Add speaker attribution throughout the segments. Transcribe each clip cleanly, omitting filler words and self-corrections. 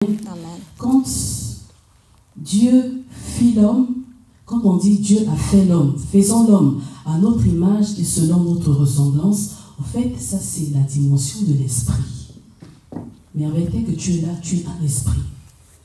Speaker 1: Amen.
Speaker 2: Quand Dieu fit l'homme, quand on dit Dieu a fait l'homme, faisons l'homme à notre image et selon notre ressemblance, en fait, ça c'est la dimension de l'esprit. Mais en réalité que tu es là, tu es un esprit.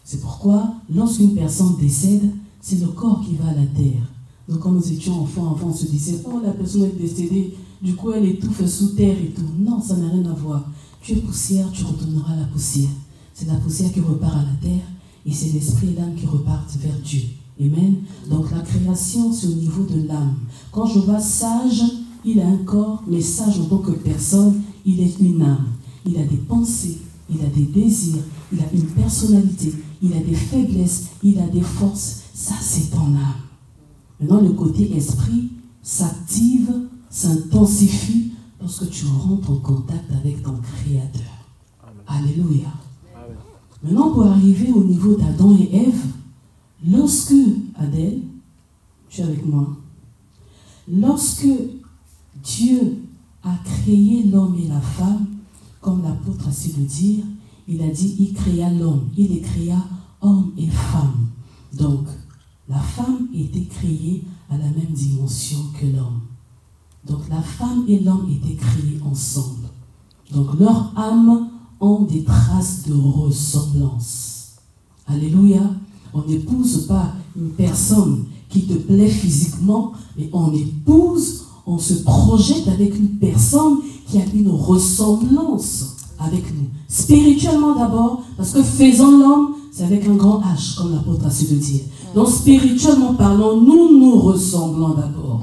Speaker 2: C'est pourquoi, lorsqu'une personne décède, c'est le corps qui va à la terre. Donc quand nous étions enfants, avant on se disait, oh la personne est décédée, du coup elle étouffe sous terre et tout. Non, ça n'a rien à voir. Tu es poussière, tu retourneras à la poussière. C'est la poussière qui repart à la terre et c'est l'esprit et l'âme qui repartent vers Dieu. Amen. Donc la création, c'est au niveau de l'âme. Quand je vois sage, il a un corps, mais sage en tant que personne, il est une âme. Il a des pensées, il a des désirs, il a une personnalité, il a des faiblesses, il a des forces. Ça, c'est ton âme. Maintenant, le côté esprit s'active, s'intensifie lorsque tu rentres en contact avec ton Créateur. Amen. Alléluia. Amen. Maintenant, pour arriver au niveau d'Adam et Ève, lorsque, Adèle, tu es avec moi, lorsque Dieu a créé l'homme et la femme, comme l'apôtre a su le dire, il a dit, il créa l'homme, il les créa homme et femme. Donc, la femme était créée à la même dimension que l'homme. Donc, la femme et l'homme étaient créés ensemble. Donc, leurs âmes ont des traces de ressemblance. Alléluia. On n'épouse pas une personne qui te plaît physiquement, mais on épouse, on se projette avec une personne qui a une ressemblance avec nous. Spirituellement d'abord, parce que faisons l'homme, c'est avec un grand H, comme l'apôtre a su le dire. Donc spirituellement parlant, nous ressemblons d'abord.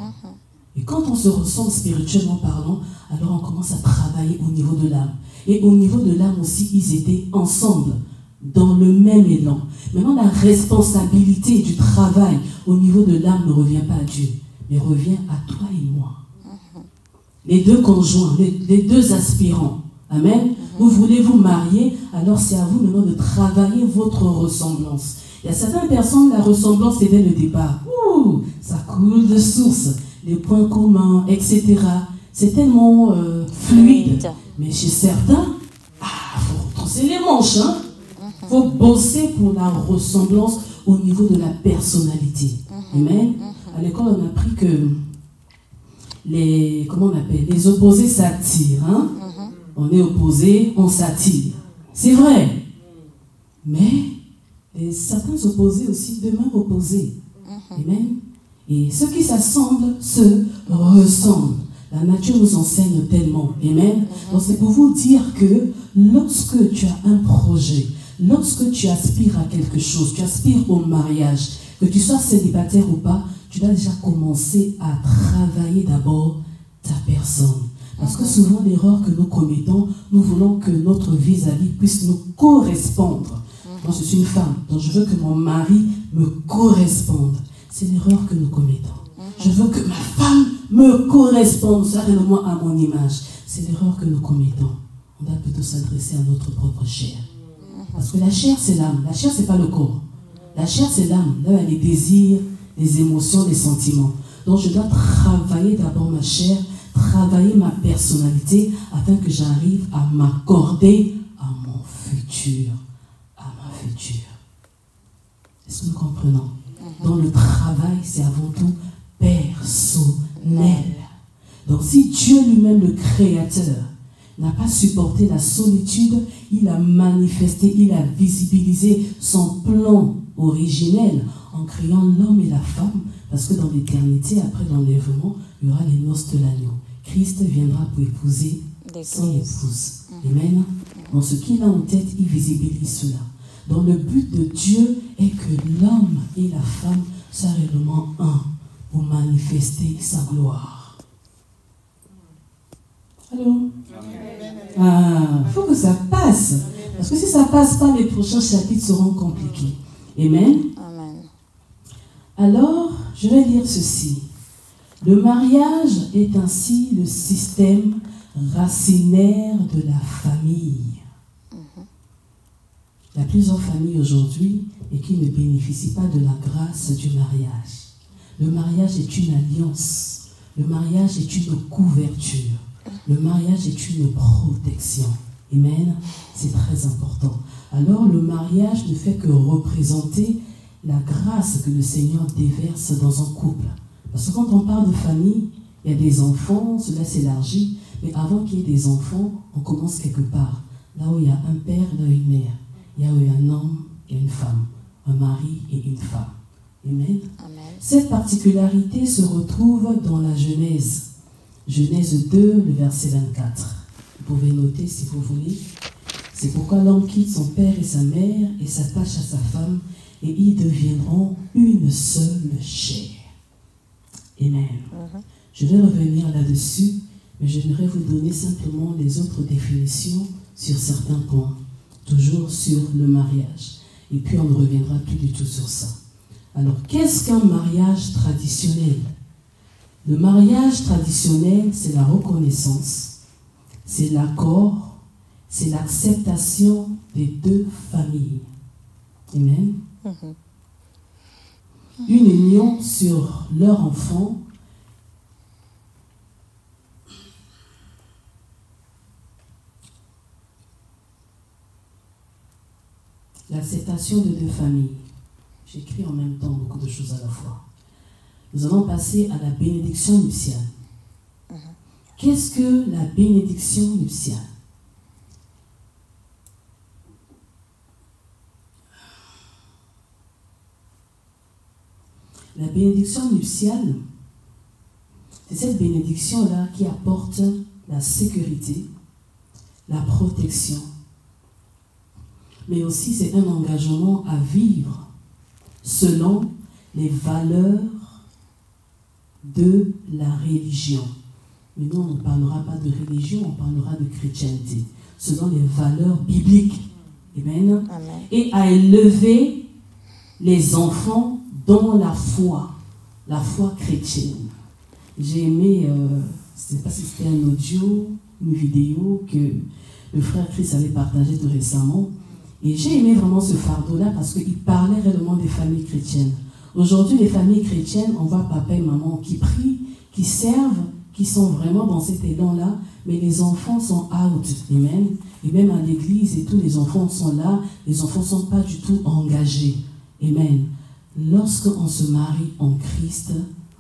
Speaker 2: Et quand on se ressemble spirituellement parlant, alors on commence à travailler au niveau de l'âme. Et au niveau de l'âme aussi, ils étaient ensemble, dans le même élan. Maintenant, la responsabilité du travail au niveau de l'âme ne revient pas à Dieu, mais revient à toi et moi. Les deux conjoints, les deux aspirants. Amen. Vous voulez vous marier, alors c'est à vous maintenant de travailler votre ressemblance. Il y a certaines personnes, la ressemblance est dès le départ. Ouh, ça coule de source. Les points communs, etc. C'est tellement fluide. Mais chez certains, faut retrousser les manches. Il faut bosser pour la ressemblance au niveau de la personnalité. Amen. À l'école, on a appris que les opposés s'attirent. On est opposés, on s'attire. C'est vrai. Mais certains opposés aussi demeurent opposés. Amen. Et ceux qui s'assemblent se ressemblent. La nature nous enseigne tellement. Amen. Donc c'est pour vous dire que lorsque tu as un projet, lorsque tu aspires à quelque chose, tu aspires au mariage, que tu sois célibataire ou pas, tu dois déjà commencer à travailler d'abord ta personne. Parce que souvent, l'erreur que nous commettons, nous voulons que notre vis-à-vis puisse nous correspondre. Moi, je suis une femme, donc je veux que mon mari me corresponde. C'est l'erreur que nous commettons. Je veux que ma femme me corresponde, ça réellement à mon image. C'est l'erreur que nous commettons. On doit plutôt s'adresser à notre propre chair. Parce que la chair, c'est l'âme. La chair, c'est pas le corps. La chair, c'est l'âme. Là, il y a les désirs, les émotions, les sentiments. Donc, je dois travailler d'abord ma chair, travailler ma personnalité afin que j'arrive à m'accorder à mon futur, à ma future. Est-ce que nous comprenons? Donc le travail, c'est avant tout personnel. Donc si Dieu lui-même, le Créateur, n'a pas supporté la solitude, il a manifesté, il a visibilisé son plan originel en créant l'homme et la femme, parce que dans l'éternité, après l'enlèvement, il y aura les noces de l'agneau. Christ viendra pour épouser son épouse. Amen. Dans ce qu'il a en tête, il visibilise cela. Donc le but de Dieu est que l'homme et la femme soient réellement un pour manifester sa gloire. Allô? Il faut que ça passe. Parce que si ça ne passe pas, les prochains chapitres seront compliqués. Amen.
Speaker 1: Amen.
Speaker 2: Alors, je vais lire ceci. Le mariage est ainsi le système racinaire de la famille. Il y a plusieurs familles aujourd'hui et qui ne bénéficient pas de la grâce du mariage. Le mariage est une alliance. Le mariage est une couverture. Le mariage est une protection. Amen. C'est très important. Alors le mariage ne fait que représenter la grâce que le Seigneur déverse dans un couple. Parce que quand on parle de famille, il y a des enfants, cela s'élargit, mais avant qu'il y ait des enfants, on commence quelque part. Là où il y a un père, là où il y a une mère. Là où il y a un homme et une femme. Un mari et une femme. Amen.
Speaker 1: Amen.
Speaker 2: Cette particularité se retrouve dans la Genèse. Genèse 2, le verset 24. Vous pouvez noter si vous voulez. C'est pourquoi l'homme quitte son père et sa mère et s'attache à sa femme et ils deviendront une seule chair. Amen. Je vais revenir là-dessus, mais j'aimerais vous donner simplement les autres définitions sur certains points, toujours sur le mariage. Et puis on ne reviendra plus du tout sur ça. Alors, qu'est-ce qu'un mariage traditionnel? Le mariage traditionnel, c'est la reconnaissance, c'est l'accord, c'est l'acceptation des deux familles. Amen. Une union sur leur enfant. L'acceptation de deux familles. J'écris en même temps beaucoup de choses à la fois. Nous allons passer à la bénédiction nuptiale. Qu'est-ce que la bénédiction nuptiale? La bénédiction nuptiale, c'est cette bénédiction-là qui apporte la sécurité, la protection, mais aussi c'est un engagement à vivre selon les valeurs de la religion. Mais nous, on ne parlera pas de religion, on parlera de chrétienté, selon les valeurs bibliques. Amen.
Speaker 1: Amen.
Speaker 2: Et à élever les enfants dans la foi chrétienne. J'ai aimé, je ne sais pas si c'était un audio, une vidéo que le frère Chris avait partagé tout récemment. Et j'ai aimé vraiment ce fardeau-là parce qu'il parlait réellement des familles chrétiennes. Aujourd'hui, les familles chrétiennes, on voit papa et maman qui prient, qui servent, qui sont vraiment dans cet élan-là, mais les enfants sont out. Amen. Et même à l'église et tout, les enfants sont là, les enfants ne sont pas du tout engagés. Amen. Lorsqu'on se marie en Christ,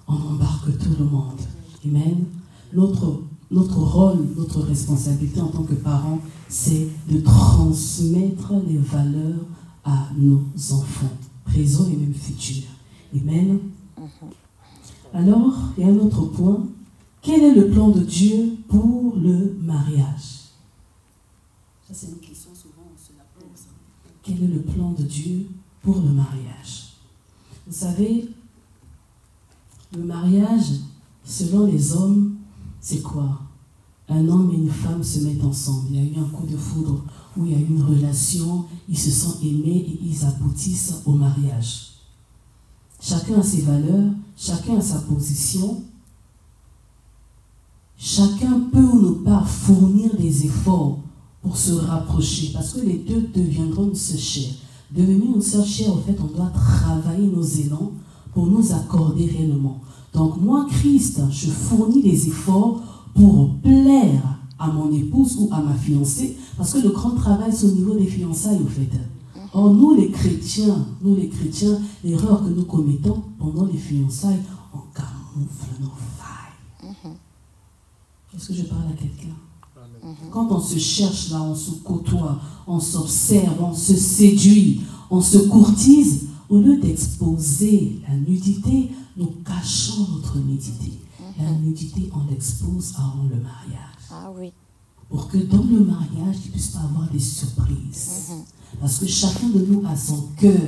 Speaker 2: on embarque tout le monde. Amen. Notre rôle, notre responsabilité en tant que parents, c'est de transmettre les valeurs à nos enfants, présents et même futurs. Amen. Alors, il y a un autre point. Quel est le plan de Dieu pour le mariage? Ça, c'est une question souvent on se la pose. Quel est le plan de Dieu pour le mariage? Vous savez, le mariage, selon les hommes, c'est quoi? Un homme et une femme se mettent ensemble. Il y a eu un coup de foudre où il y a eu une relation, ils se sont aimés et ils aboutissent au mariage. Chacun a ses valeurs, chacun a sa position. Chacun peut ou ne pas fournir des efforts pour se rapprocher parce que les deux deviendront une seule chair. Devenir une seule chair, en fait, on doit travailler nos élans pour nous accorder réellement. Donc moi, Christ, je fournis des efforts pour plaire à mon épouse ou à ma fiancée, parce que le grand travail, c'est au niveau des fiançailles, en fait. Or, nous les chrétiens, l'erreur que nous commettons pendant les fiançailles, on camoufle nos failles. Est-ce que je parle à quelqu'un? Quand on se cherche là, on se côtoie, on s'observe, on se séduit, on se courtise, au lieu d'exposer la nudité, nous cachons notre nudité. La nudité, on l'expose avant le mariage.
Speaker 1: Ah oui.
Speaker 2: Pour que dans le mariage, il ne puisse pas avoir des surprises. Parce que chacun de nous a son cœur.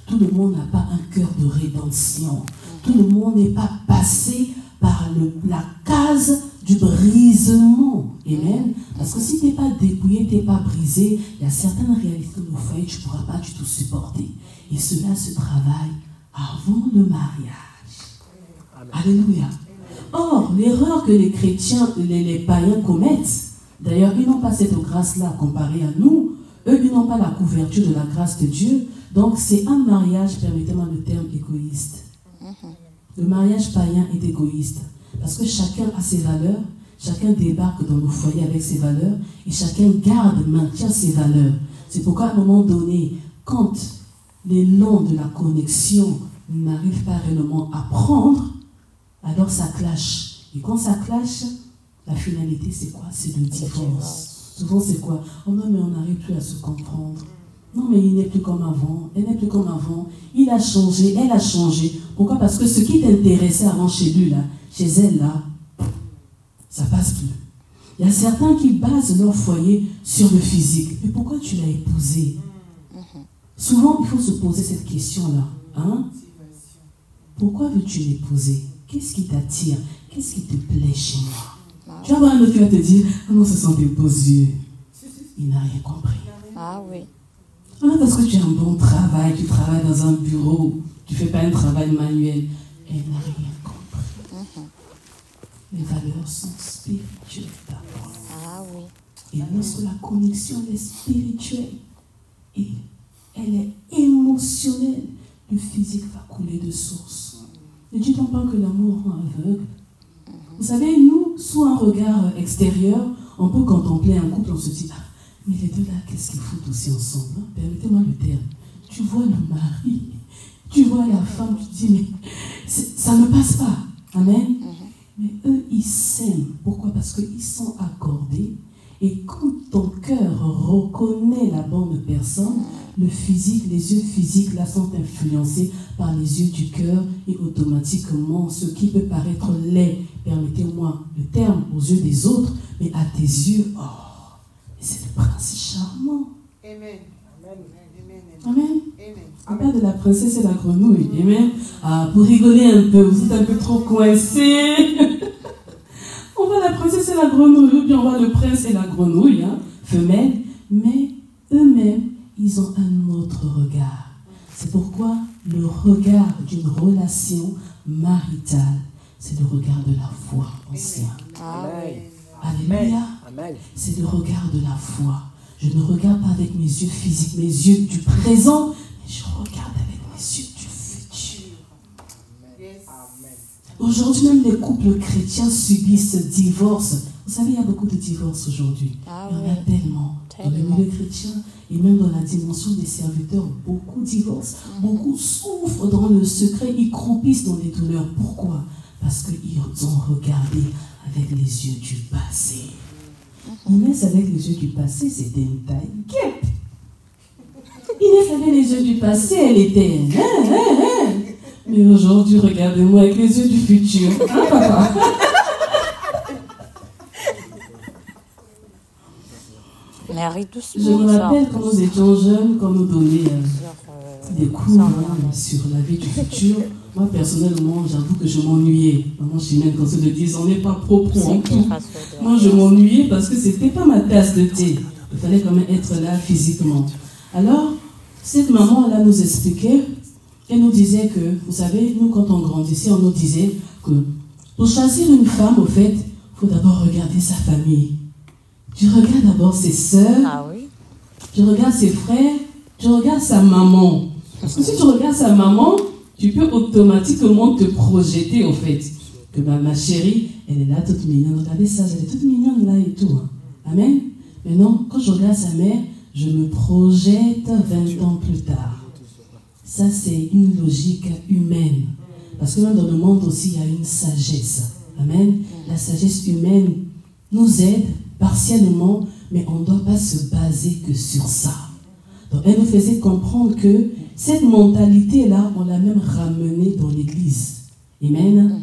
Speaker 2: Tout le monde n'a pas un cœur de rédemption. Tout le monde n'est pas passé par la case du brisement. Amen. Parce que si tu n'es pas dépouillé, tu n'es pas brisé, il y a certaines réalités de nos foyers que tu ne pourras pas du tout supporter. Et cela se travaille avant le mariage. Amen. Alléluia. Or, l'erreur que les chrétiens, les païens commettent, d'ailleurs, ils n'ont pas cette grâce-là comparée à nous. Eux, ils n'ont pas la couverture de la grâce de Dieu. Donc, c'est un mariage, permettez-moi le terme, égoïste. Le mariage païen est égoïste. Parce que chacun a ses valeurs, chacun débarque dans nos foyers avec ses valeurs et chacun garde, maintient ses valeurs. C'est pourquoi à un moment donné, quand l'élan de la connexion n'arrive pas réellement à prendre, alors ça clash. Et quand ça clash, la finalité c'est quoi? C'est le divorce. Souvent c'est quoi? Oh non mais on n'arrive plus à se comprendre. Non mais il n'est plus comme avant, elle n'est plus comme avant. Il a changé, elle a changé. Pourquoi? Parce que ce qui t'intéressait avant chez lui, là, chez elle, là, ça passe plus. Il y a certains qui basent leur foyer sur le physique. Mais pourquoi tu l'as épousé? Souvent, il faut se poser cette question-là. Hein? Pourquoi veux-tu l'épouser? Qu'est-ce qui t'attire? Qu'est-ce qui te plaît chez moi? Tu vas voir un autre qui va te dire, ah non, ce sont des beaux yeux. Il n'a rien compris.
Speaker 1: Ah oui.
Speaker 2: Ah non, parce que tu as un bon travail, tu travailles dans un bureau, tu ne fais pas un travail manuel. Elle n'a rien compris. Les valeurs sont spirituelles d'abord.
Speaker 1: Ah oui.
Speaker 2: Et lorsque la connexion est spirituelle et elle est émotionnelle, le physique va couler de source. Ne dis donc pas que l'amour rend aveugle. Vous savez, nous, sous un regard extérieur, on peut contempler un couple, on se dit, ah, mais les deux là, qu'est-ce qu'ils foutent aussi ensemble, hein? Permettez-moi le terme. Tu vois le mari, tu vois la femme, tu te dis, mais ça ne passe pas. Amen. Mais eux, ils s'aiment. Pourquoi? Parce qu'ils sont accordés. Et quand ton cœur reconnaît la bonne personne, le physique, les yeux physiques là sont influencés par les yeux du cœur et automatiquement, ce qui peut paraître laid, permettez-moi le terme, aux yeux des autres, mais à tes yeux, oh, c'est le prince charmant.
Speaker 3: Amen.
Speaker 2: Amen. Le père de la princesse et la grenouille. Amen. Ah, pour rigoler un peu, vous êtes un peu trop coincés. On voit la princesse et la grenouille, ou bien on voit le prince et la grenouille, hein, femelle, mais eux-mêmes, ils ont un autre regard. C'est pourquoi le regard d'une relation maritale, c'est le regard de la foi ancien. Alléluia. C'est le regard de la foi. Je ne regarde pas avec mes yeux physiques, mes yeux du présent, mais je regarde avec mes yeux du futur. Aujourd'hui, même les couples chrétiens subissent ce divorce. Vous savez, il y a beaucoup de divorces aujourd'hui. Il y en a tellement. Dans le milieu chrétien et même dans la dimension des serviteurs, beaucoup divorcent. Beaucoup souffrent dans le secret, ils croupissent dans les douleurs. Pourquoi? Parce qu'ils ont regardé avec les yeux du passé. Inès avec les yeux du passé, c'était une taille guêpe. Inès avec les yeux du passé, elle était... Mais aujourd'hui, regardez-moi avec les yeux du futur. Hein, papa? Je me rappelle quand nous étions jeunes, quand nous donnions des cours sur la vie du futur. Moi, personnellement, j'avoue que je m'ennuyais. Maman Chimène, quand se le disent, on n'est pas propre en tout. Moi, je m'ennuyais parce que ce n'était pas ma tasse de thé. Il fallait quand même être là physiquement. Alors, cette maman-là nous expliquait, elle nous disait que, vous savez, nous, quand on grandissait, on nous disait que pour choisir une femme, au fait, il faut d'abord regarder sa famille. Tu regardes d'abord ses sœurs, tu regardes ses frères, tu regardes sa maman. Parce que si tu regardes sa maman, tu peux automatiquement te projeter, au fait, que ma chérie, elle est là toute mignonne. Regardez ça, elle est toute mignonne là et tout. Hein. Amen. Mais non, quand je regarde sa mère, je me projette 20 ans plus tard. Ça, c'est une logique humaine. Parce que même dans le monde aussi, il y a une sagesse. Amen. La sagesse humaine nous aide partiellement, mais on ne doit pas se baser que sur ça. Donc, elle nous faisait comprendre que cette mentalité-là, on l'a même ramenée dans l'église. Amen.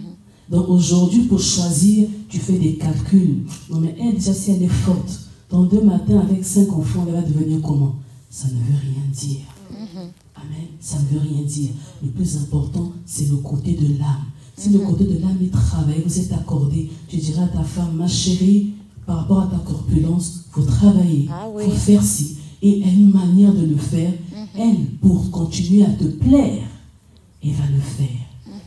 Speaker 2: Donc, aujourd'hui, pour choisir, tu fais des calculs. Non, mais elle, déjà, si elle est forte, dans 2 matins, avec 5 enfants, elle va devenir comment? Ça ne veut rien dire. Amen. Ça ne veut rien dire. Le plus important, c'est le côté de l'âme. Si le côté de l'âme est travaillé, vous êtes accordé, tu diras à ta femme, ma chérie, par rapport à ta corpulence, il faut travailler, il faut faire ci. Et elle a une manière de le faire. Elle, pour continuer à te plaire, elle va le faire.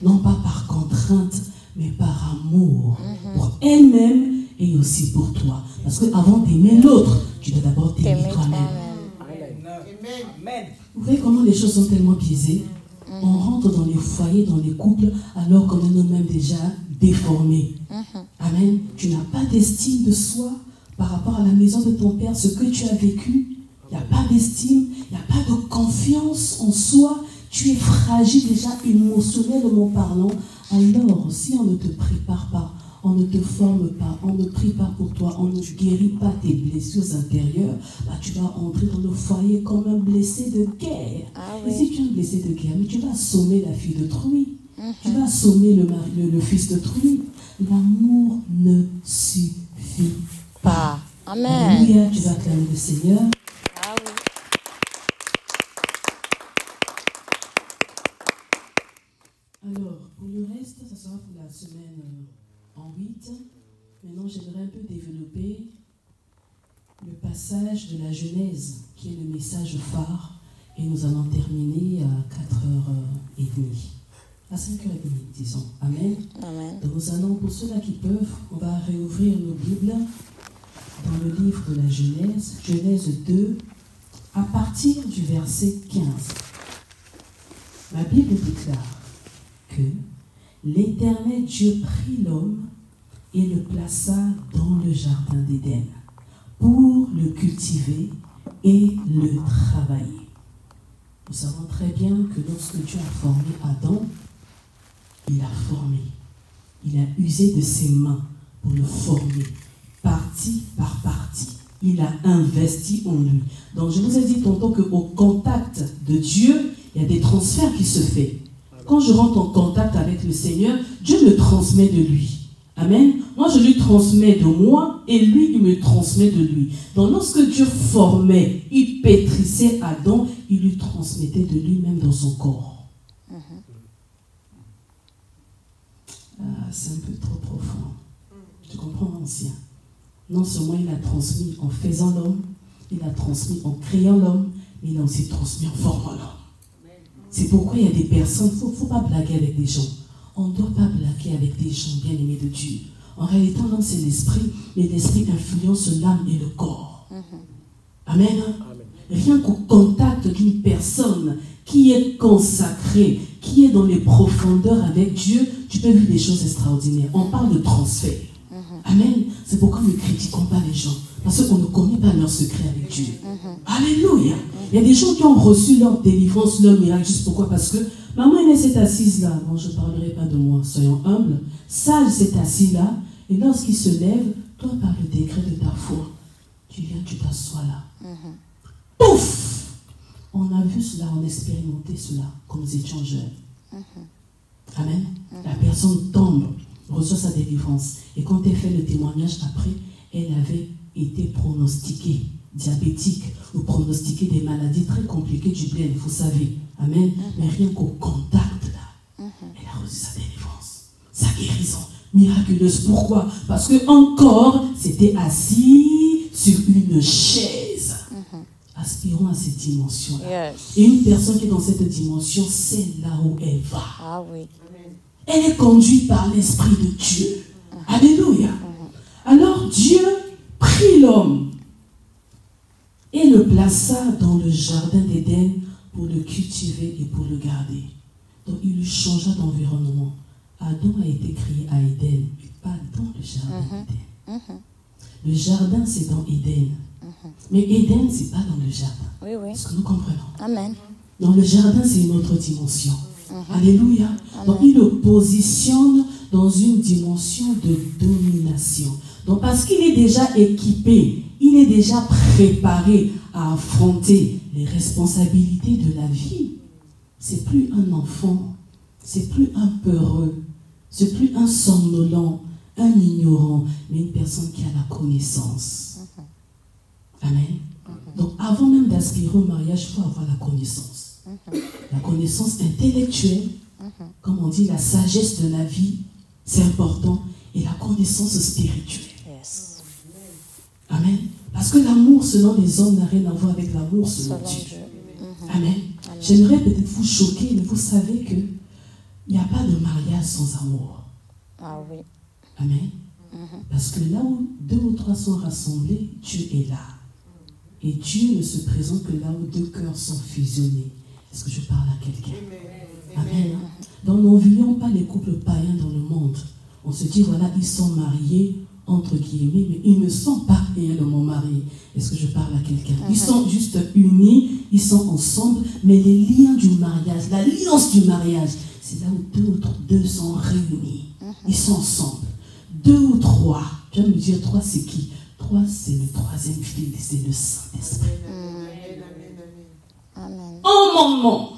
Speaker 2: Non pas par contrainte, mais par amour. Pour elle-même et aussi pour toi. Parce qu'avant d'aimer l'autre, tu dois d'abord t'aimer toi-même. Vous voyez comment les choses sont tellement biaisées? On rentre dans les foyers, dans les couples, alors qu'on est nous-mêmes déjà déformé. Amen. Tu n'as pas d'estime de soi par rapport à la maison de ton père, ce que tu as vécu. Il n'y a pas d'estime, il n'y a pas de confiance en soi. Tu es fragile déjà émotionnellement parlant. Alors, si on ne te prépare pas, on ne te forme pas, on ne prie pas pour toi, on ne guérit pas tes blessures intérieures, bah, tu vas entrer dans le foyer comme un blessé de guerre. Et si tu es un blessé de guerre, mais tu vas assommer la fille d'autrui. Tu vas assommer le fils d'autrui. L'amour ne suffit pas.
Speaker 1: Amen.
Speaker 2: Alléluia, tu vas acclamer le Seigneur.
Speaker 1: Ah oui.
Speaker 2: Alors, pour le reste, ça sera pour la semaine en 8. Maintenant, j'aimerais un peu développer le passage de la Genèse, qui est le message phare, et nous allons terminer à 4h30. À 5h30, disons. Amen.
Speaker 1: Amen.
Speaker 2: Donc nous allons, pour ceux-là qui peuvent, on va réouvrir nos Bibles dans le livre de la Genèse, Genèse 2, à partir du verset 15. La Bible déclare que l'Éternel Dieu prit l'homme et le plaça dans le jardin d'Éden pour le cultiver et le travailler. Nous savons très bien que lorsque Dieu a formé Adam, il a formé. Il a usé de ses mains pour le former, partie par partie. Il a investi en lui. Donc je vous ai dit tantôt qu'au contact de Dieu, il y a des transferts qui se font. Quand je rentre en contact avec le Seigneur, Dieu me transmet de lui. Amen. Moi, je lui transmets de moi et lui, il me transmet de lui. Donc lorsque Dieu formait, il pétrissait Adam, il lui transmettait de lui-même dans son corps. C'est un peu trop profond. Tu comprends, ancien? Non seulement il a transmis en faisant l'homme, il a transmis en créant l'homme, mais il a aussi transmis en formant l'homme. C'est pourquoi il y a des personnes, il ne faut pas blaguer avec des gens. On ne doit pas blaguer avec des gens bien aimés de Dieu. En réalité, l'homme, c'est l'esprit, mais l'esprit influence l'âme et le corps. Amen. Rien qu'au contact d'une personne qui est consacrée, qui est dans les profondeurs avec Dieu, tu peux vivre des choses extraordinaires. On parle de transfert. Amen. C'est pourquoi nous ne critiquons pas les gens. Parce qu'on ne connaît pas leur secret avec Dieu. Alléluia. Il y a des gens qui ont reçu leur délivrance, leur miracle, juste pourquoi? Parce que maman Inès est assise là. Bon, je ne parlerai pas de moi, soyons humbles. Sage s'est assis là. Et lorsqu'il se lève, toi, par le décret de ta foi, tu viens, tu t'assois là. Pouf! On a vu cela, on a expérimenté cela quand nous étions jeunes. Amen. La personne tombe, reçoit sa délivrance. Et quand elle fait le témoignage après, elle avait été pronostiquée diabétique ou pronostiquée des maladies très compliquées du blé, vous savez. Amen. Mais rien qu'au contact là, elle a reçu sa délivrance, sa guérison miraculeuse. Pourquoi? Parce que encore, c'était assis sur une chaise. Aspirons à cette dimension-là. Et une personne qui est dans cette dimension, c'est là où elle va.
Speaker 1: Ah oui.
Speaker 2: Elle est conduite par l'Esprit de Dieu. Alléluia. Alors Dieu prit l'homme et le plaça dans le jardin d'Éden pour le cultiver et pour le garder. Donc il lui changea d'environnement. Adam a été créé à Éden, mais pas dans le jardin d'Éden. Le jardin, c'est dans Éden. Mais Éden, ce n'est pas dans le jardin.
Speaker 1: Oui, oui.
Speaker 2: Est-ce que nous comprenons?
Speaker 1: Amen.
Speaker 2: Dans le jardin, c'est une autre dimension. Alléluia. Donc, il le positionne dans une dimension de domination. Donc, parce qu'il est déjà équipé, il est déjà préparé à affronter les responsabilités de la vie. C'est plus un enfant, c'est plus un peureux, c'est plus un somnolent, un ignorant, mais une personne qui a la connaissance. Amen. Donc, avant même d'aspirer au mariage, il faut avoir la connaissance. La connaissance intellectuelle, comme on dit, la sagesse de la vie, c'est important, et la connaissance spirituelle.
Speaker 1: Yes.
Speaker 2: Amen. Parce que l'amour selon les hommes n'a rien à voir avec l'amour selon Dieu. Amen. J'aimerais peut-être vous choquer, mais vous savez qu'il n'y a pas de mariage sans amour.
Speaker 1: Ah oui.
Speaker 2: Amen. Parce que là où 2 ou 3 sont rassemblés, Dieu est là. Et Dieu ne se présente que là où 2 cœurs sont fusionnés. Est-ce que je parle à quelqu'un? Amen. Donc, n'envions pas les couples païens dans le monde. On se dit, voilà, ils sont mariés, entre guillemets, mais ils ne sont pas réellement mariés. Est-ce que je parle à quelqu'un? Ils sont juste unis, ils sont ensemble, mais les liens du mariage, l'alliance du mariage, c'est là où deux sont réunis. Ils sont ensemble. 2 ou 3. Tu vas me dire, 3 c'est qui? 3 c'est le troisième fil, c'est le Saint-Esprit. En mon nom,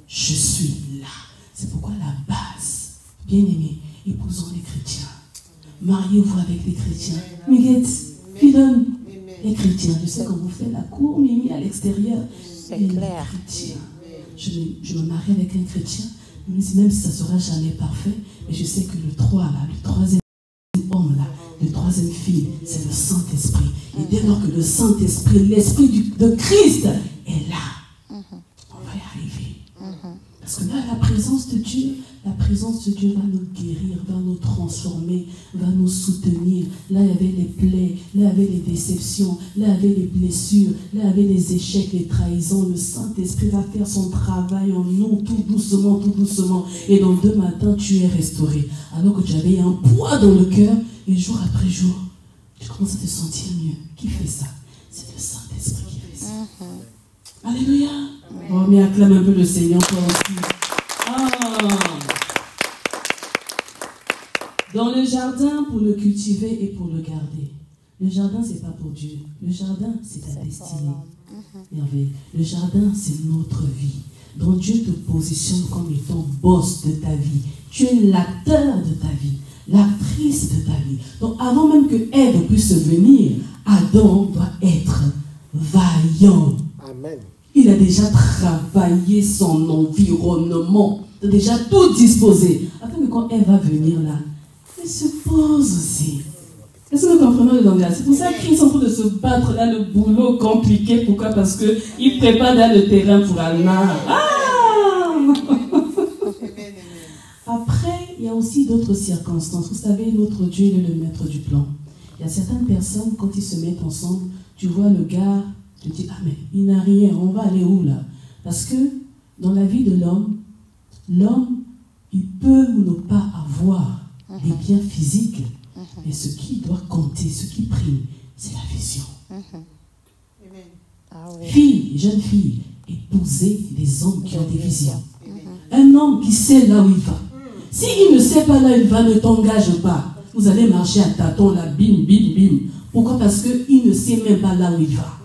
Speaker 2: je suis là. C'est pourquoi la base, bien aimé, épousons les chrétiens. Mariez-vous avec les chrétiens. Miguel, Philon, les chrétiens. Je sais qu'on vous fait la cour, Mimi, à l'extérieur.
Speaker 1: C'est clair.
Speaker 2: Je me marie avec un chrétien, même si ça ne sera jamais parfait, mais je sais que le 3, là, le troisième homme, là, le troisième fil, c'est le Saint-Esprit. Et dès lors que le Saint-Esprit, l'Esprit de Christ est là, on va y arriver. Parce que là, la présence de Dieu va nous guérir, va nous transformer, va nous soutenir. Là, il y avait les plaies, là, il y avait les déceptions, là, il y avait les blessures, là, il y avait les échecs, les trahisons. Le Saint-Esprit va faire son travail en nous, tout doucement, tout doucement. Et dans 2 matins, tu es restauré. Alors que tu avais un poids dans le cœur, et jour après jour, tu commences à te sentir mieux. Qui fait ça? C'est le Saint-Esprit qui fait ça. Alléluia. Oh, mais acclame un peu le Seigneur toi aussi. Dans le jardin, pour le cultiver et pour le garder. Le jardin, ce n'est pas pour Dieu. Le jardin, c'est ta destinée. Le jardin, c'est notre vie. Donc Dieu te positionne comme étant boss de ta vie. Tu es l'acteur de ta vie, l'actrice de ta vie. Donc avant même que Ève puisse venir, Adam doit être vaillant.
Speaker 3: Amen.
Speaker 2: Il a déjà travaillé son environnement, il a déjà tout disposé, afin que quand elle va venir là, elle se pose aussi. Est-ce que nous comprenons le langage? C'est pour ça qu'ils sont en train de se battre là, le boulot compliqué. Pourquoi? Parce qu'ils préparent là le terrain pour Anna. Après, il y a aussi d'autres circonstances. Vous savez, notre Dieu est le maître du plan. Il y a certaines personnes, quand ils se mettent ensemble, tu vois le gars, tu te dis, ah mais il n'a rien, on va aller où là? Parce que dans la vie de l'homme, il peut ou ne pas avoir des biens physiques, mais ce qui doit compter, ce qui prime, c'est la vision. Fille, jeune fille, épousez des hommes qui ont des visions. Un homme qui sait là où il va. S'il ne sait pas là où il va, ne t'engage pas. Vous allez marcher à tâtons là, bim, bim, bim. Pourquoi? Parce qu'il ne sait même pas là où il va.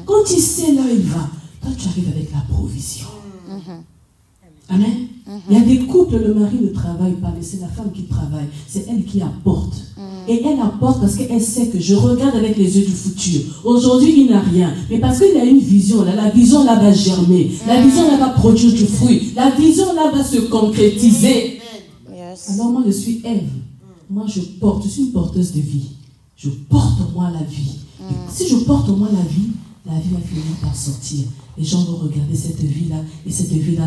Speaker 2: Quand il sait là où il va, toi tu arrives avec la provision. Amen. Il y a des couples, le mari ne travaille pas, mais c'est la femme qui travaille. C'est elle qui apporte. Et elle apporte parce qu'elle sait que je regarde avec les yeux du futur. Aujourd'hui, il n'a rien. Mais parce qu'il a une vision, là, la vision là va germer. La vision là va produire du fruit. La vision là va se concrétiser. Alors moi, je suis Ève. Moi, je suis une porteuse de vie. Je porte en moi la vie. Et si je porte en moi la vie va finir par sortir. Les gens vont regarder cette vie-là et cette vie-là